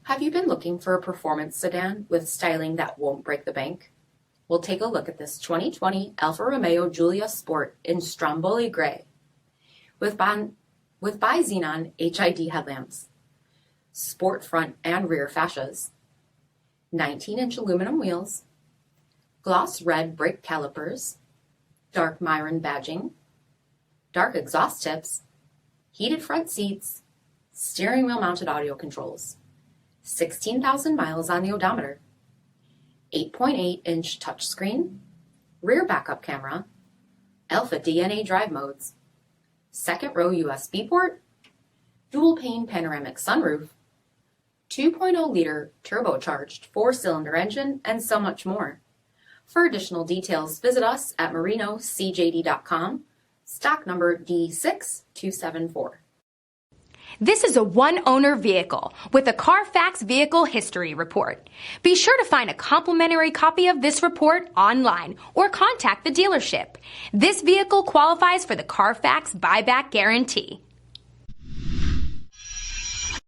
Have you been looking for a performance sedan with styling that won't break the bank? We'll take a look at this 2020 Alfa Romeo Giulia Sport in Stromboli Gray with BI-XENON HID headlamps, sport front and rear fascias, 19-inch aluminum wheels, gloss red brake calipers, dark Marino badging, dark exhaust tips, heated front seats, steering wheel mounted audio controls, 16,000 miles on the odometer, 8.8-inch touchscreen, rear backup camera, Alpha DNA drive modes, second row USB port, dual-pane panoramic sunroof, 2.0-liter turbocharged 4-cylinder engine, and so much more. For additional details, visit us at marinocjd.com, stock number D6274. This is a one-owner vehicle with a CARFAX vehicle history report. Be sure to find a complimentary copy of this report online or contact the dealership. This vehicle qualifies for the CARFAX buyback guarantee.